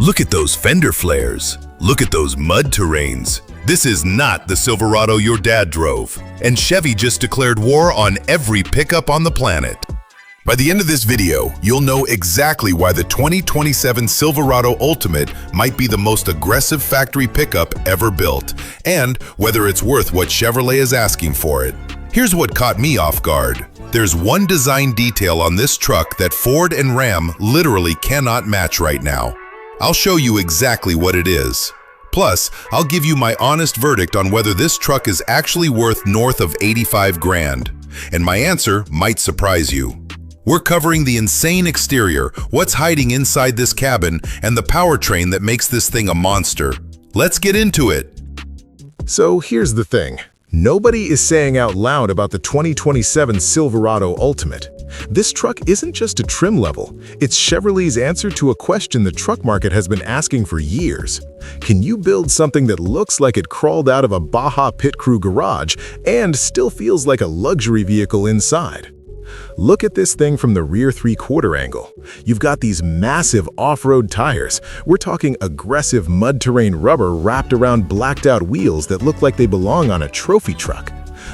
Look at those fender flares. Look at those mud terrains. This is not the Silverado your dad drove. And Chevy just declared war on every pickup on the planet. By the end of this video, you'll know exactly why the 2027 Silverado Ultimate might be the most aggressive factory pickup ever built, and whether it's worth what Chevrolet is asking for it. Here's what caught me off guard. There's one design detail on this truck that Ford and Ram literally cannot match right now. I'll show you exactly what it is. Plus, I'll give you my honest verdict on whether this truck is actually worth north of 85 grand. And my answer might surprise you. We're covering the insane exterior, what's hiding inside this cabin, and the powertrain that makes this thing a monster. Let's get into it. So here's the thing. Nobody is saying out loud about the 2027 Silverado Ultimate. This truck isn't just a trim level. It's Chevrolet's answer to a question the truck market has been asking for years. Can you build something that looks like it crawled out of a Baja pit crew garage and still feels like a luxury vehicle inside? Look at this thing from the rear three-quarter angle. You've got these massive off-road tires. We're talking aggressive mud terrain rubber wrapped around blacked-out wheels that look like they belong on a trophy truck.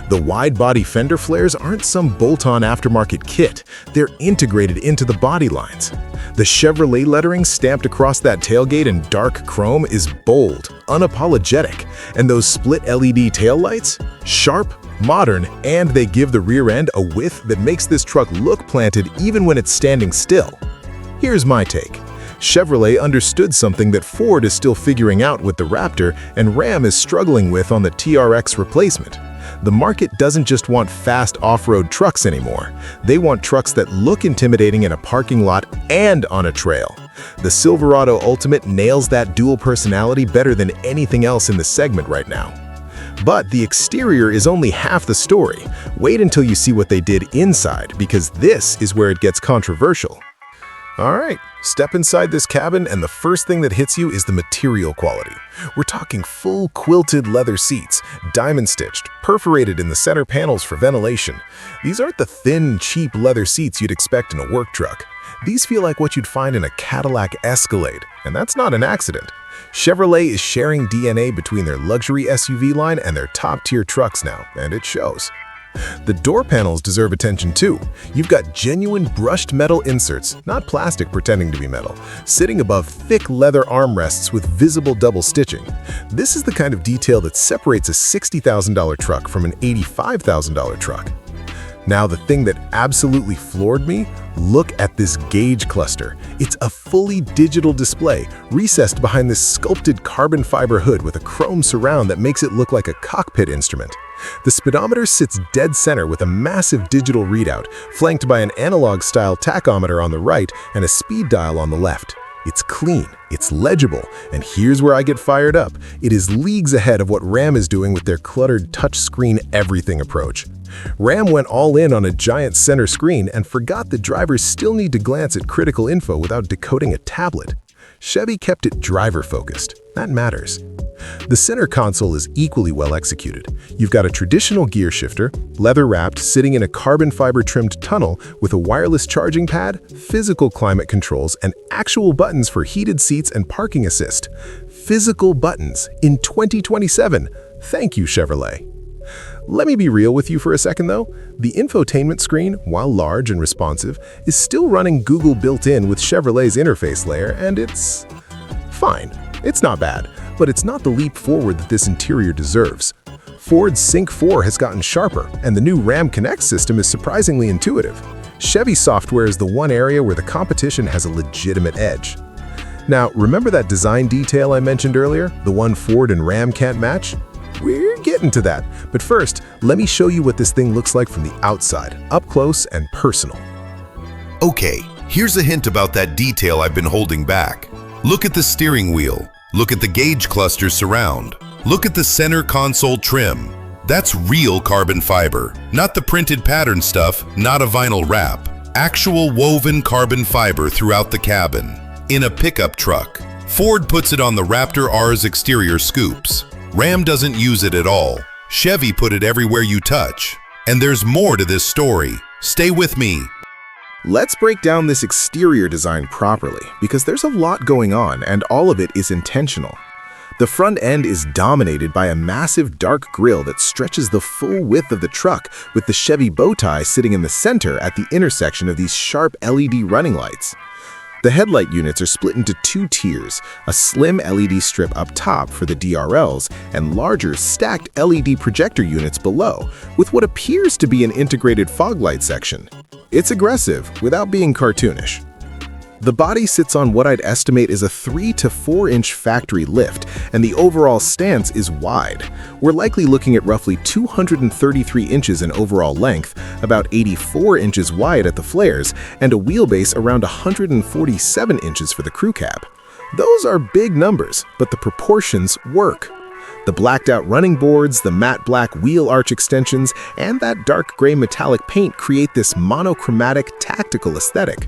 The wide-body fender flares aren't some bolt-on aftermarket kit. They're integrated into the body lines. The Chevrolet lettering stamped across that tailgate in dark chrome is bold, unapologetic. And those split LED taillights? Sharp, modern, and they give the rear end a width that makes this truck look planted even when it's standing still. Here's my take. Chevrolet understood something that Ford is still figuring out with the Raptor and Ram is struggling with on the TRX replacement. The market doesn't just want fast off-road trucks anymore. They want trucks that look intimidating in a parking lot and on a trail. The Silverado Ultimate nails that dual personality better than anything else in the segment right now. But the exterior is only half the story. Wait until you see what they did inside, because this is where it gets controversial. Alright, step inside this cabin and the first thing that hits you is the material quality. We're talking full quilted leather seats, diamond-stitched, perforated in the center panels for ventilation. These aren't the thin, cheap leather seats you'd expect in a work truck. These feel like what you'd find in a Cadillac Escalade, and that's not an accident. Chevrolet is sharing DNA between their luxury SUV line and their top-tier trucks now, and it shows. The door panels deserve attention too. You've got genuine brushed metal inserts, not plastic pretending to be metal, sitting above thick leather armrests with visible double stitching. This is the kind of detail that separates a $60,000 truck from an $85,000 truck. Now, the thing that absolutely floored me, look at this gauge cluster. It's a fully digital display, recessed behind this sculpted carbon fiber hood with a chrome surround that makes it look like a cockpit instrument. The speedometer sits dead center with a massive digital readout, flanked by an analog-style tachometer on the right and a speed dial on the left. It's clean, it's legible, and here's where I get fired up. It is leagues ahead of what Ram is doing with their cluttered touchscreen everything approach. Ram went all in on a giant center screen and forgot that drivers still need to glance at critical info without decoding a tablet. Chevy kept it driver-focused. That matters. The center console is equally well executed. You've got a traditional gear shifter, leather-wrapped, sitting in a carbon fiber-trimmed tunnel with a wireless charging pad, physical climate controls, and actual buttons for heated seats and parking assist. Physical buttons in 2027. Thank you, Chevrolet. Let me be real with you for a second though. The infotainment screen, while large and responsive, is still running Google built-in with Chevrolet's interface layer, and it's fine. It's not bad, but it's not the leap forward that this interior deserves. Ford's Sync 4 has gotten sharper, and the new Ram Connect system is surprisingly intuitive. Chevy software is the one area where the competition has a legitimate edge. Now, remember that design detail I mentioned earlier, the one Ford and Ram can't match? We're getting to that, but first, let me show you what this thing looks like from the outside, up close and personal. Okay, here's a hint about that detail I've been holding back. Look at the steering wheel. Look at the gauge cluster surround. Look at the center console trim. That's real carbon fiber, not the printed pattern stuff, not a vinyl wrap. Actual woven carbon fiber throughout the cabin. In a pickup truck. Ford puts it on the Raptor R's exterior scoops. Ram doesn't use it at all. Chevy put it everywhere you touch. And there's more to this story. Stay with me. Let's break down this exterior design properly, because there's a lot going on and all of it is intentional. The front end is dominated by a massive dark grille that stretches the full width of the truck, with the Chevy bow tie sitting in the center at the intersection of these sharp LED running lights. The headlight units are split into two tiers, a slim LED strip up top for the DRLs and larger stacked LED projector units below, with what appears to be an integrated fog light section. It's aggressive without being cartoonish. The body sits on what I'd estimate is a 3 to 4 inch factory lift, and the overall stance is wide. We're likely looking at roughly 233 inches in overall length, about 84 inches wide at the flares, and a wheelbase around 147 inches for the crew cab. Those are big numbers, but the proportions work. The blacked-out running boards, the matte black wheel arch extensions, and that dark gray metallic paint create this monochromatic, tactical aesthetic.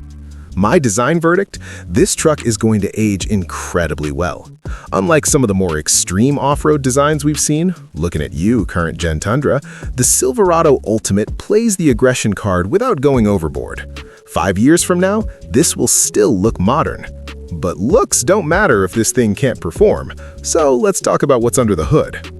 My design verdict? This truck is going to age incredibly well. Unlike some of the more extreme off-road designs we've seen, looking at you, current-gen Tundra, the Silverado Ultimate plays the aggression card without going overboard. 5 years from now, this will still look modern. But looks don't matter if this thing can't perform, so let's talk about what's under the hood.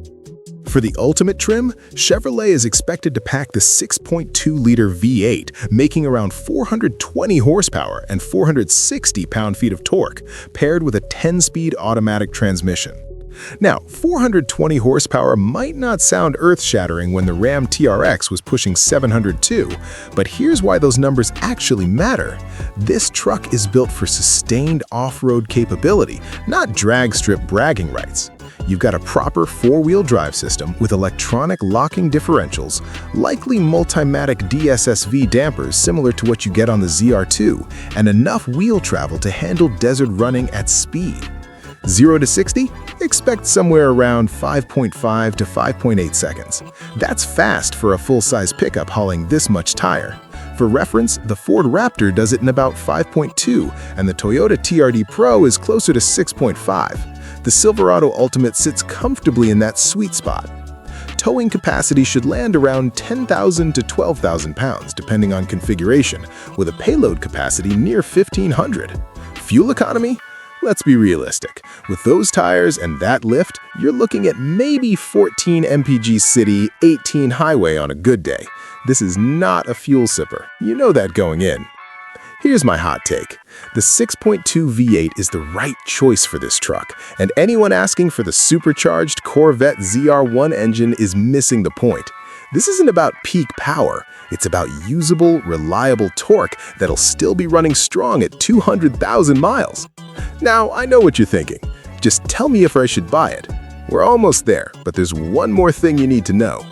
For the Ultimate trim, Chevrolet is expected to pack the 6.2-liter V8, making around 420 horsepower and 460 pound-feet of torque, paired with a 10-speed automatic transmission. Now, 420 horsepower might not sound earth-shattering when the Ram TRX was pushing 702, but here's why those numbers actually matter. This truck is built for sustained off-road capability, not drag strip bragging rights. You've got a proper four-wheel drive system with electronic locking differentials, likely Multimatic DSSV dampers similar to what you get on the ZR2, and enough wheel travel to handle desert running at speed. 0 to 60? Expect somewhere around 5.5 to 5.8 seconds. That's fast for a full-size pickup hauling this much tire. For reference, the Ford Raptor does it in about 5.2, and the Toyota TRD Pro is closer to 6.5. The Silverado Ultimate sits comfortably in that sweet spot. Towing capacity should land around 10,000 to 12,000 pounds, depending on configuration, with a payload capacity near 1,500. Fuel economy? Let's be realistic. With those tires and that lift, you're looking at maybe 14 mpg city, 18 highway on a good day. This is not a fuel sipper. You know that going in. Here's my hot take. The 6.2 V8 is the right choice for this truck, and anyone asking for the supercharged Corvette ZR1 engine is missing the point. This isn't about peak power. It's about usable, reliable torque that'll still be running strong at 200,000 miles. Now, I know what you're thinking. Just tell me if I should buy it. We're almost there, but there's one more thing you need to know.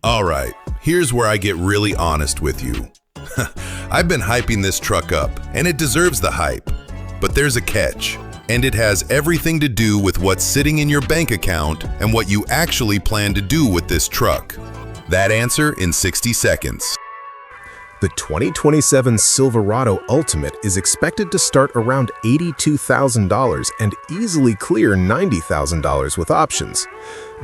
All right, here's where I get really honest with you. I've been hyping this truck up, and it deserves the hype. But there's a catch, and it has everything to do with what's sitting in your bank account and what you actually plan to do with this truck. That answer in 60 seconds. The 2027 Silverado Ultimate is expected to start around $82,000 and easily clear $90,000 with options.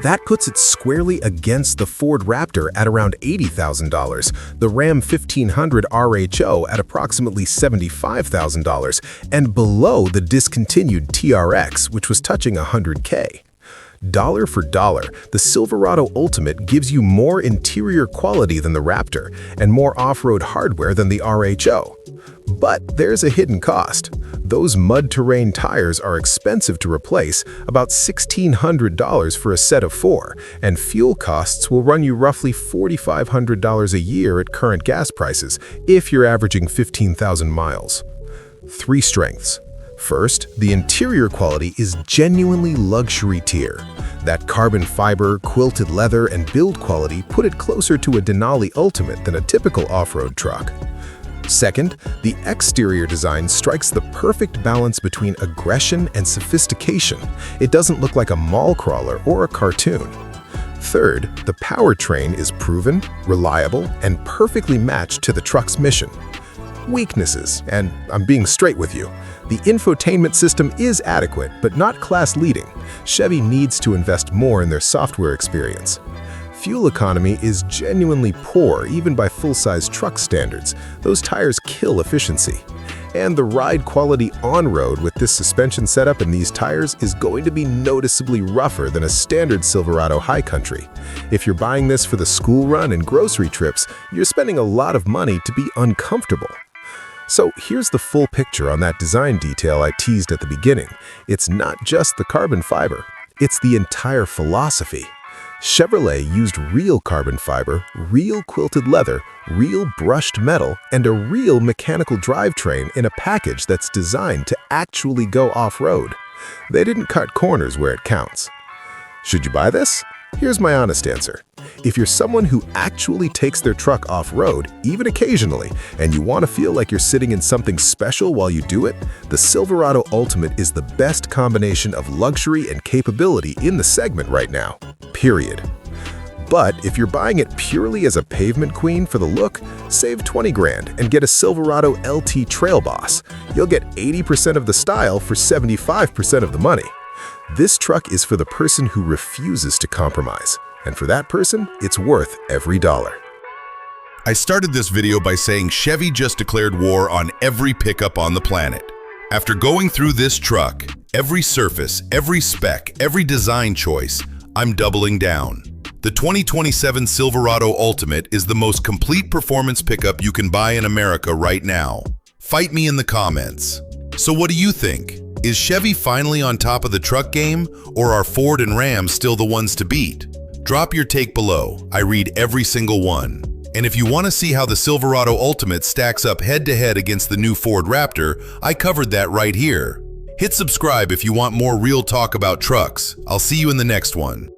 That puts it squarely against the Ford Raptor at around $80,000, the Ram 1500 RHO at approximately $75,000, and below the discontinued TRX, which was touching $100K. Dollar for dollar, the Silverado Ultimate gives you more interior quality than the Raptor and more off-road hardware than the RHO. But there's a hidden cost. Those mud terrain tires are expensive to replace, about $1,600 for a set of 4, and fuel costs will run you roughly $4,500 a year at current gas prices if you're averaging 15,000 miles. 3 strengths. First, the interior quality is genuinely luxury tier. That carbon fiber, quilted leather, and build quality put it closer to a Denali Ultimate than a typical off-road truck. Second, the exterior design strikes the perfect balance between aggression and sophistication. It doesn't look like a mall crawler or a cartoon. Third, the powertrain is proven, reliable, and perfectly matched to the truck's mission. Weaknesses, and I'm being straight with you. The infotainment system is adequate, but not class-leading. Chevy needs to invest more in their software experience. Fuel economy is genuinely poor even by full-size truck standards. Those tires kill efficiency. And the ride quality on-road with this suspension setup and these tires is going to be noticeably rougher than a standard Silverado high country. If you're buying this for the school run and grocery trips, you're spending a lot of money to be uncomfortable. So here's the full picture on that design detail I teased at the beginning. It's not just the carbon fiber, it's the entire philosophy. Chevrolet used real carbon fiber, real quilted leather, real brushed metal, and a real mechanical drivetrain in a package that's designed to actually go off-road. They didn't cut corners where it counts. Should you buy this? Here's my honest answer. If you're someone who actually takes their truck off-road, even occasionally, and you want to feel like you're sitting in something special while you do it, the Silverado Ultimate is the best combination of luxury and capability in the segment right now. Period. But if you're buying it purely as a pavement queen for the look, save 20 grand and get a Silverado LT Trail Boss. You'll get 80% of the style for 75% of the money. This truck is for the person who refuses to compromise. And for that person, it's worth every dollar. I started this video by saying Chevy just declared war on every pickup on the planet. After going through this truck, every surface, every spec, every design choice, I'm doubling down. The 2027 Silverado Ultimate is the most complete performance pickup you can buy in America right now. Fight me in the comments. So what do you think? Is Chevy finally on top of the truck game, or are Ford and Ram still the ones to beat? Drop your take below. I read every single one. And if you want to see how the Silverado Ultimate stacks up head-to-head against the new Ford Raptor, I covered that right here. Hit subscribe if you want more real talk about trucks. I'll see you in the next one.